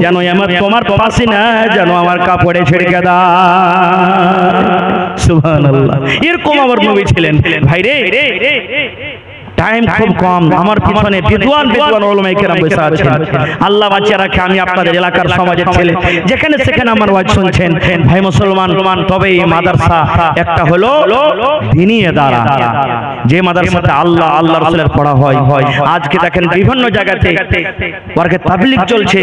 যেন আমার তোমার পাসিনা যেন আমার কাপড়ে ছিড়কে দাও। সুবহানাল্লাহ, এরকম আমার নবী ছিলেন। ভাই রে টাইম খুব কম, আমার পিছনে বিদ্বান উলামায়ে কেরাম বসে আছেন, আল্লাহ বাঁচিয়ে রাখে। আমি আপনাদের এলাকার সমাজের ছেলে, যেখানে সেখানে আমার ওয়াজ শুনছেন ভাই মুসলমান। তবে এই মাদ্রাসা একটা হলো দ্বীনি ইদারা, যে মাদ্রাসাতে আল্লাহ রাসূলের পড়া হয়। আজকে দেখেন বিভিন্ন জায়গাতে ওয়ার্কে তাবলীগ চলছে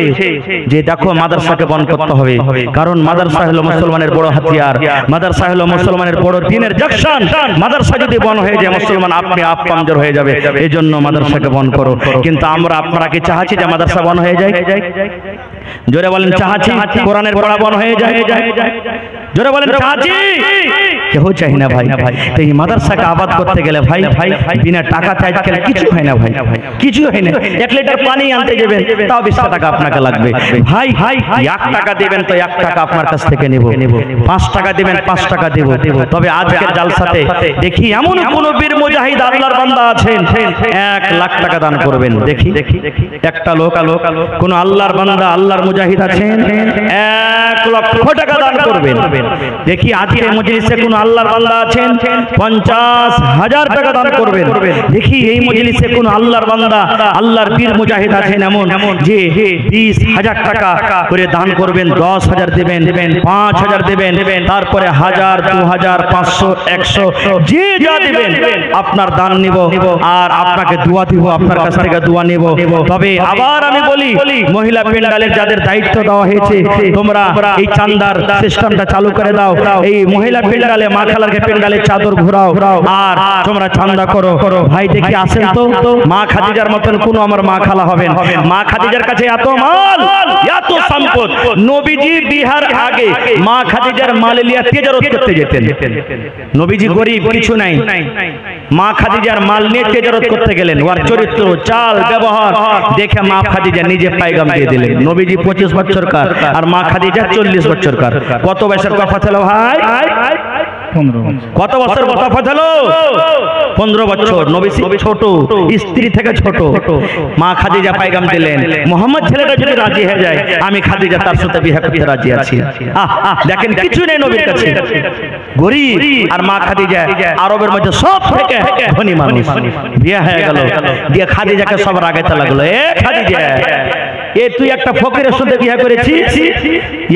যে দেখো মাদ্রাসাকে বন্ধ করতে হবে, কারণ মাদ্রাসা হলো মুসলমানের বড় হাতিয়ার, মাদ্রাসা হলো মুসলমানের বড় দ্বীনের জাকশন। মাদ্রাসা যদি বন্ধ হয়ে যায় মুসলমান আপনি আপ কমজোর হয়ে যাবে, এই জন্য মাদ্রাসাকে বন্ধ করো। কিন্তু আপনারা কি চাচ্ছি যে মাদ্রাসা বন্ধ হয়ে যায়? জোরে বলেন চাচ্ছি কোরআনের পড়া বন্ধ হয়ে যায়? জোরে বলেন চাচ্ছি? কেউ চাই না ভাই। তো এই মাদ্রাসাকে আবাদ করতে গেলে ভাই বিনা টাকাতে আজকাল কিছু হয় না ভাই, কিছু হয় না। 1 লিটার পানি আনতে যাবেন তাও 20 টাকা আপনাকে লাগবে ভাই। 1 টাকা দিবেন তো 1 টাকা আপনার কাছ থেকে নেব, 5 টাকা দিবেন 5 টাকা দেব। তবে আজকের জালসাতে দেখি এমন কোন বীর মুজাহিদ আল্লাহর বান্দা আছেন 1 লাখ টাকা দান করবেন। দেখি একটা লোক কোন আল্লাহর বান্দা আল্লাহর মুজাহিদ আছেন 1 লক্ষ টাকা দান করবেন। দেখি আজকে মজলিসে কোন আল্লাহর বান্দা আছেন 50,000 টাকা দান করবেন। দেখি এই মজলিসে কোন আল্লাহর বান্দা আল্লাহর বীর মুজাহিদ আছেন এমন যে 20,000 টাকা করে দান করবেন, 10,000 দেবেন, 5,000 দেবেন, তারপরে 1000, 2000, 500, 100 যে যা দিবেন আপনার দান নিব আর আপনাকে দোয়া দিব, আপনার কাছ থেকে দোয়া নিব। তবে আবার আমি বলি মহিলা পেন্ডালের যাদের দায়িত্ব দেওয়া হয়েছে তোমরা এই চান্দার সিস্টেমটা চালু করে দাও। এই মহিলা পেন্ডালে মা খালারকে পেন্ডালে চাদর ঘোরাও আর তোমরা চান্দা করো। ভাই দেখি আসেন তো মা খাদিজার মতন কোন আমার মা খালা হবেন? মা খাদিজার কাছে এত মাল এত সম্পদ, নবীজি বিহার আগে মা খাদিজার মাল লিয়া তেজারত করতে যেতেন। নবীজি গরিব কিছু নাই, মা খাদিজার মাল নিয়ে তেজারত করতে গেলেন। ওর চরিত্র চাল ব্যবহার দেখে মা খাদিজা নিজে পায়গাম দিয়ে দিলেন। নবীজি 25 বছরকার আর মা খাদিজা 40 বছরকার। কত বছর তফাৎ হলো ভাই? 15। কত বছর তফাৎ হলো? 15 বছর। নবী ছোট, স্ত্রী থেকে ছোট। মা খাদিজা পায়গাম দিলেন মোহাম্মদ ছেলেটা যদি রাজি হয়ে যায় আমি খাদিজা তার সাথে বিয়ে করতে রাজি আছি। দেখেন কিছু নেই নবীর কাছে, গরিব আর মা খাদিজা আরবের মধ্যে সব থেকে ধনী মানুষ। বিয়ে হয়ে গেল, দিয়ে খাদিজাকে সব রাগাইতে লাগলো, এ খাদিজা এ তুই একটা ফকিরের সাথে বিয়ে করেছিস,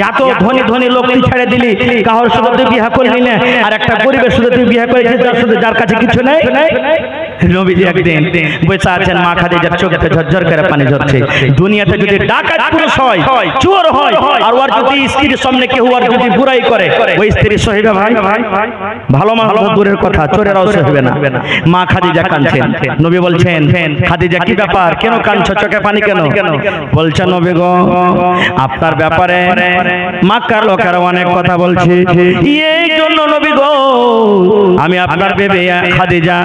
এত ধনী ধনী লোক তুই ছেড়ে দিলি, কাহর সাথে তুই বিয়ে করলি না, আর একটা গরিবের সাথে তুই বিয়ে করেছিস যার কাছে কিছু নেই। নবীজি একদিন বসে আছেন, মা খাদিজার চোখ থেকে ঝরঝর করে পানি ঝরছে। দুনিয়াতে যদি ডাকাত পুরুষ হয়, চোর হয়, আর ওর যদি স্ত্রীর সামনে কেউ আর যদি বুরাই করে ওই স্ত্রী সহিবে ভাই? ভালো মানুষ দূরের কথা, চোরেরাও সহিবে না। মা খাদিজা কাঁদছেন। নবী বলছেন খাদিজা কি ব্যাপার, কেন কাঁদছো, চোখে পানি কেন? বলছেন নবী গো আপনার ব্যাপারে মক্কার লোকেরা অনেক কথা বলছে, এই জন্য নবী গো আমি আপনার বেবে খাদিজা,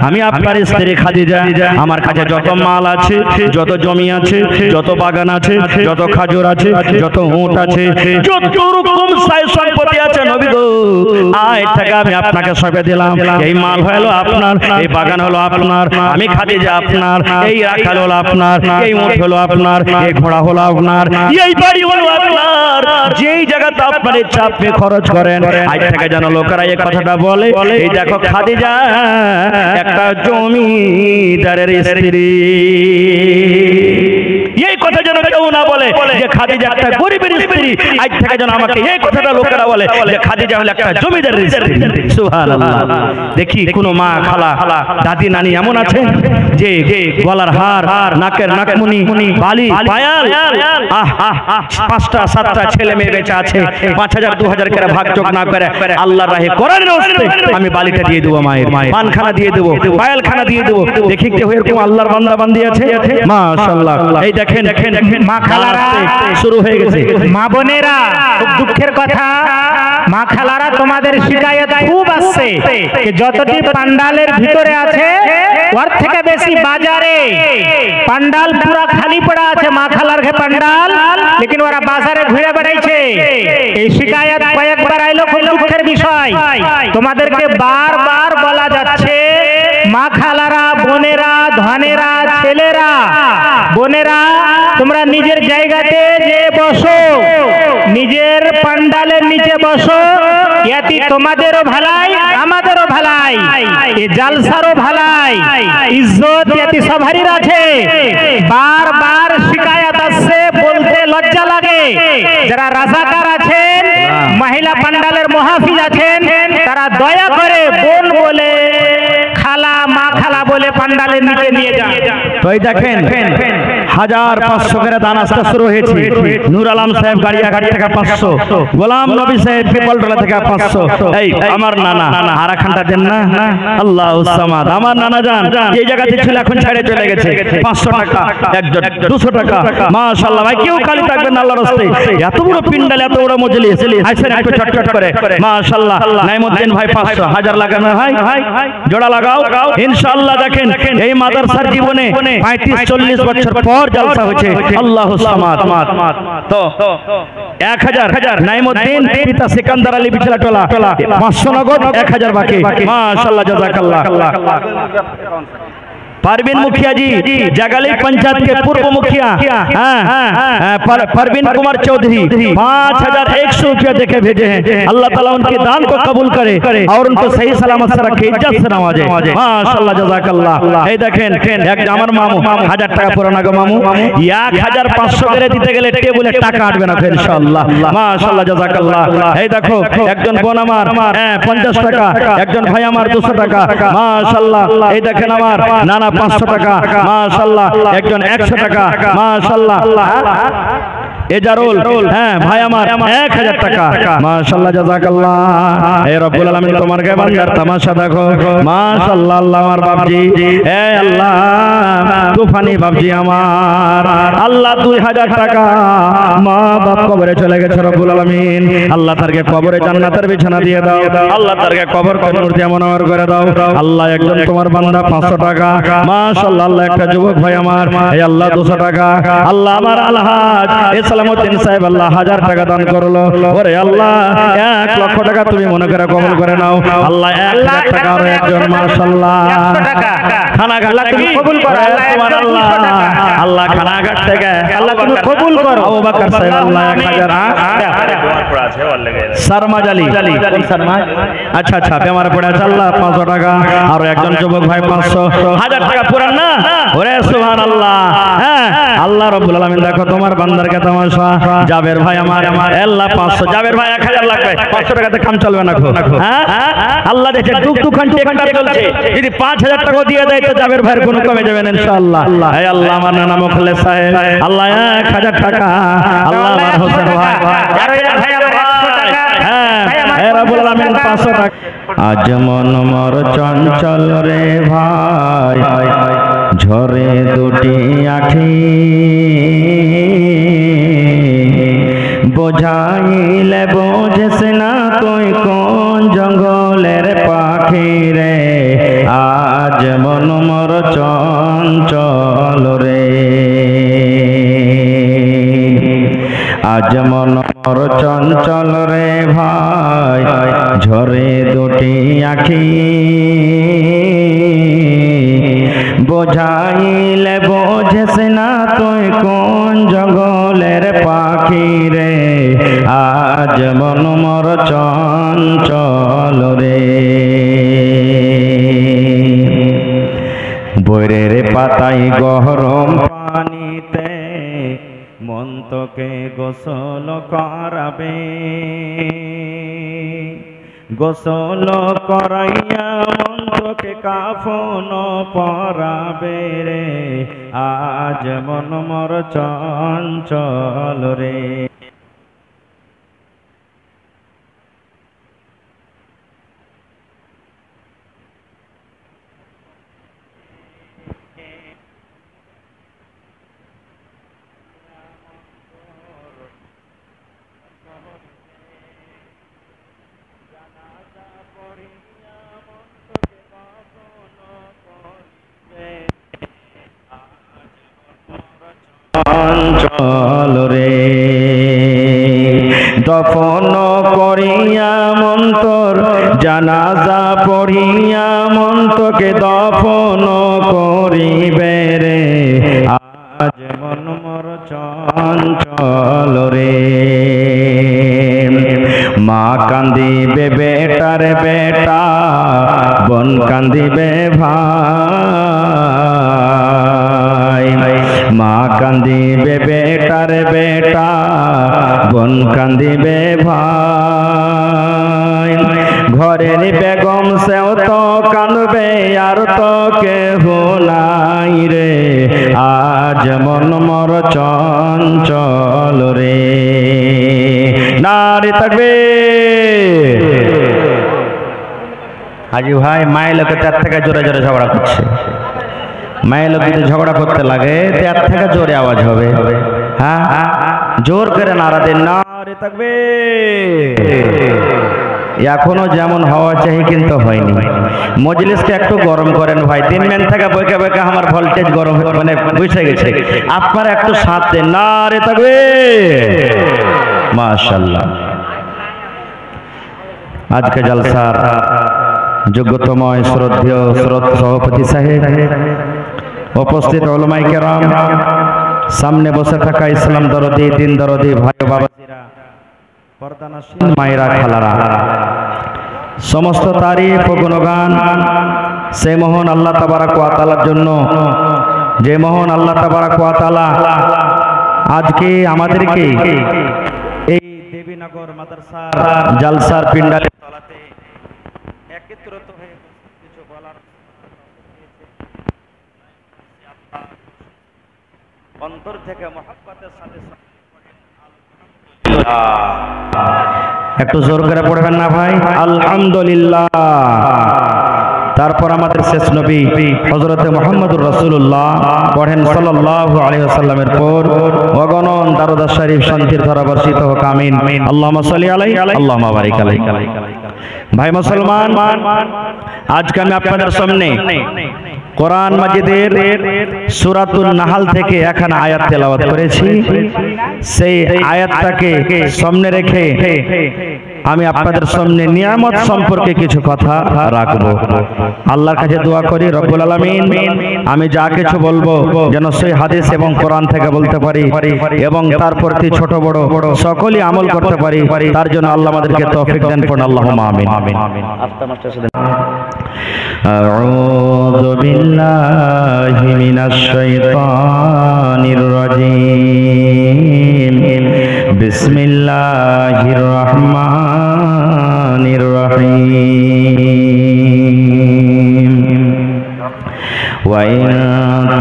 আমি আপনার স্ত্রী খাদিজা, আমার কাছে যত মাল আছে, যত জমি আছে, যত বাগান আছে, যত খাজুর আছে, যত উট আছে, যত রকম সাই সম্পত্তি আছে নবী গো আজ থেকে আমি আপনাকে সঁপে দিলাম। এই মাল হলো আপনার, এই বাগান হলো আপনার, আমি খাদিজা আপনার, এই রাখাল হলো আপনার, এই উট হলো আপনার, এই ঘোড়া হলো আপনার, এই বাড়ি হলো আপনার। যেই জায়গাতে আপনার ইচ্ছা আপনি খরচ করেন। আজ থেকে যেন লোকেরা এই কথাটা বলে, এই দেখো খাদিজা একটা জমিদারের স্ত্রী। এই কথা যেন কেউ না বলে যে খাদিজা একটা গরিবের স্ত্রী, আজ থেকে যেন আমাকে এই কথাটা লোকেরা বলে যে খাদিজা হলো একটা জমিদারের স্ত্রী। সুবহানাল্লাহ। দেখি কোন মা, খালা, দাদি, নানি এমন আছে যে গলার হার, নাকের নাকমণি, বালি, পায়াল, পাঁচটা সাতটা ছেলে মেয়ে বেঁচে আছে, 5000 2000 করে ভাগযোগ না করে আল্লাহর রাহে কোরআনের রাস্তায় আমি বালিটা দিয়ে দেবো, মায়ের পানখানা দিয়ে দেবো, পায়ালখানা দিয়ে দেবো। দেখি কেউ এরকম আল্লাহর বান্দা বান্দি আছে? মাশাআল্লাহ। এই দেখেন মা খালারা শুরু হয়ে গেছে। মা বোনেরা, খুব দুঃখের কথা, মা খালারা তোমাদের শিকায়ত খুব আসছে যে যতটি পান্ডালের ভিতরে আছে ওর থেকে বেশি বাজারে পান্ডাল পুরা খালি পড়া আছে, মা খালার ঘে পান্ডাল, লেকিন ওরা বাজারে ঘুরে বেড়াইছে। এই শিকায়ত কয়েকবার আইলো, খুব দুঃখের বিষয়। তোমাদেরকে বারবার বলা যাচ্ছে মা খালারা, বোনেরা, ধনেরা, ছেলেরা, বোনেরা, তোমরা নিজের জায়গাতে যে বসো, নিজের পান্ডালের নিচে বসো, ইয়াতি তোমাদেরও ভালাই, আমাদেরও ভালাই, এই জালসারও ভালাই, ইজ্জত ইয়াতি সবারই আছে। বারবার শিকায়ত আসছে, বলতে লজ্জা লাগে। যারা রাজাকার আছেন, মহিলা পান্ডালের মুহাফিজ আছেন, তারা দয়া করে বোন বলে, খালা, মা খালা বলে পান্ডালের নিচে নিয়ে যান। তো এই দেখেন 1500 করে দান আসতে শুরু হয়েছে। নূর আলম সাহেব গাড়িয়াঘাট থেকে 500, গোলাম নবী সাহেব পিপলটলা থেকে 500। এই আমার নানা আরাখানটা দেন না, আল্লাহুস সামাদ। আমার নানা জান এই জায়গাতে ছিল, এখন ছেড়ে চলে গেছে। 500 টাকা একজন, 200 টাকা। মাশাআল্লাহ ভাই, কেউ খালি থাকবেন না আল্লাহর রাস্তায়। এত বড় পিন্ডাল, এত বড় মজলিস, আইছেন একটু চটচট করে। মাশাআল্লাহ। নাইমুদ্দিন ভাই 500, 1000 লাগানো ভাই, জোড়া লাগাও ইনশাআল্লাহ। দেখেন এই মাদ্রাসার জীবনে 35-40 বছর পর জালসা হয়েছে। আল্লাহুস সামাদ। তো 1000 নাইমুদ্দিন পিতা সিকান্দার আলী বিছলাটোলা, 500 নগদ, 1000 বাকি। মাশাআল্লাহ, জাযাকাল্লাহ। परवीन मुखिया जी जगाली पंचायत के पूर्व मुखिया, परवीन कुमार चौधरी 5100 रुपया देके भेजे हैं। अल्लाह ताला उनके दान को कबूल करे और उनको सही सलामत से रखे, इज्जत से नवाजे। माशाअल्लाह, जज़ाकल्लाह। এই দেখেন এক আমার মামু 1000 টাকা পুরানা গো মামু, 1500 করে দিতে গেলে টেবিলে টাকা আটবে না ইনশাআল্লাহ। মাশাআল্লাহ, জাযাকাল্লাহ। এই দেখো একজন বোন আমার 50 টাকা, একজন ভাই আমার 200 টাকা। মাশাআল্লাহ। এই দেখেন আমার নানা 500 টাকা। মাশাআল্লাহ। একজন 100 টাকা। মাশাআল্লাহ। এজারুল ভাই আমার 1000 টাকা। মাশাআল্লাহ, জাযাকাল্লাহ। হে রব্বুল আলামিন, তোমার কে বান্দার তামাশা দেখো। মাশাআল্লাহ। আল্লাহ আমার বাপজি, হে আল্লাহ তুফানি বাপজি আমার, আল্লাহ 2000 টাকা মা বাপ কবরে চলে গেছে। রব্বুল আলামিন আল্লাহ তারকে কবরে জান্নাতের বিছানা দিয়ে দাও। আল্লাহ তারকে কবর নূর দিয়ে মনোহর করে দাও। আল্লাহ একজন তোমার বান্দা 500 টাকা। মাশাআল্লাহ। আল্লাহ একটা যুবক ভাই আমার, হে আল্লাহ 200 টাকা। আল্লাহ আমার আলহাজ সালামউদ্দিন সাহেব আল্লাহ 1000 টাকা দান করলো। ওরে আল্লাহ 1 লক্ষ টাকা তুমি মনে করে কবুল করে নাও। আল্লাহ 1000 টাকা আর একজন। মাশাআল্লাহ। 100 টাকা খানাঘাট তুমি কবুল করো। সুবহানাল্লাহ। আল্লাহ খানাঘাট থেকে আল্লাহ তুমি কবুল করো। আবু বকর সাহেব আল্লাহ 1000 শর্মাজ আলী, কোন শর্মা? আচ্ছা আচ্ছা, বেমার পড়ে আছে। আল্লাহ 500 টাকা আর একজন যুবক ভাই 500। 1000 টাকা পুরান না? ওরে সুবহানাল্লাহ। হ্যাঁ, আল্লাহ রাব্বুল আলামিন দেখো তোমার বান্দারকে তামাশা। জাবের ভাই আমার আল্লাহ 500। জাবের ভাই 1000 লাগবে। 500 টাকাতে কাম চলবে না। হ্যাঁ, আল্লাহ দেখে দুখান টেকাটা চলছে। যদি 5000 টাকা দিয়ে দেয় তো জাবের ভাইয়ের কোনো কমে যাবে না ইনশাআল্লাহ। হে আল্লাহ আমার নানা মুখলেস সাহেব আল্লাহ 1000 টাকা। আল্লাহ আমার হোসেন ভাই ভাই আমার 100 টাকা। হ্যাঁ, হে রব্বুল আলামিন 500 টাকা। আজ মন মোর চঞ্চল রে ভাই, ঝরে দুটি আখি, বোঝাইলে বোঝেস না তুই কোন জঙ্গলের পাখি রে। আজ মন মোর চঞ্চল রে, আজ মন মোর চঞ্চল রে ভাই, ঝরে দুটি আখি, বোঝাইলে বোঝেস না তুই কোন জঙ্গলের পাখি রে। আজ মন মোর চঞ্চল রে, বৈরের পাতায় গরম পানিতে মন তোকে গোসল করাবে, গোসল করাইয়া মন তোকে কাফন পরাবে রে, আজ মন মর চঞ্চল রে। চঞ্চল রে, দফন করিয়া মন তোর জানাজা পড়িয়া মন তোকে দফন করিবে রে, আজ মন মর চঞ্চল রে। মা কান্দিবে বেটার বেটা, বোন কান্দিবে ভাই, মা কান্দিবে বেটার বেটা, বোন কান্দিবে ভাই, ঘরের বেগম সেও তো কাঁদবে আর তো কেহ নাই রে, আজ মন মর চঞ্চল রে। নারে তাকবীর। হাজি ভাই মায়ের লোকে তার থেকে জোরে জোরে ঝগড়া করছে, মায়ের লোক যদি ঝগড়া করতে লাগে তার থেকে জোরে আওয়াজ হবে। হ্যাঁ, জোর করে নারা দেন, নারে তাকবীর। এখনো যেমন হওয়া চাই কিন্তু হয়নি। মজলিসকে একটু গরম করেন ভাই, 3 মিনিট থেকে বইকে বইকে আমার ভোল্টেজ গরম মানে বসে গেছে, আপনারা একটু সাথ দেন, নারে তাকবীর। মাশাআল্লাহ। আজকে জলসার যোগ্যতম শ্রদ্ধেয় সভাপতি সাহেব, উপস্থিত উলামায়ে কেরাম, সামনে বসে থাকা ইসলাম দরদি দিন দরদি ভাই বাবাজিরা, পর্দানশীল মায়েরা খালারা, সমস্ত তারিফ ও গুণগান সেই মহান আল্লাহ তাবারক ওয়া তাআলার জন্য, যে মহান আল্লাহ তাবারক ওয়া তাআলা আজকে আমাদেরকে এই দেবীনগর মাদ্রাসার জালসার পিন্ডালে তলাতে একত্রিত হয়ে কিছু বলার অন্তর থেকে মহব্বতের সাথে একটু জোর করে পড়বেন না ভাই, আলহামদুলিল্লাহ। তারপর আমাদের শেষ নবী হযরতে মুহাম্মদুর রাসূলুল্লাহ পড়েন সাল্লাল্লাহু আলাইহি ওয়াসাল্লামের পর অগণন দারুদ শরীফ শান্তির ধারা বর্ষিত হোক, আমিন। আল্লাহুম্মা সাল্লি আলাইহি আল্লাহুম্মা বারিক আলাইহি। ভাই মুসলমান, আজকে আমি আপনাদের সামনে কোরআন মাজিদের সূরাতুন নাহাল থেকে এখানে আয়াত তেলাওয়াত করেছি। সেই আয়াতটাকে সামনে রেখে আমি আপনাদের সামনে নিয়ামত সম্পর্কে কিছু কথা রাখবো। আল্লাহর কাছে দোয়া করি রব্বুল আলামিন আমি যা কিছু বলবো যেন সেই হাদিস এবং কোরআন থেকে বলতে পারি এবং তার প্রতি ছোট বড় সকলেই আমল করতে পারি, তার জন্য আল্লাহ আমাদেরকে তৌফিক দেন। পড়ুন আল্লাহুম্মা আমিন। আউযু বিল্লাহি মিনাশ শাইতানির রাজীম। বিসমিল্লাহির রহমানির রহিম। ওয়া ইন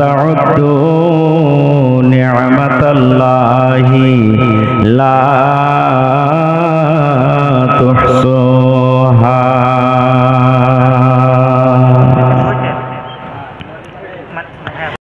তাউদ্দু নি'মাতাল্লাহি লা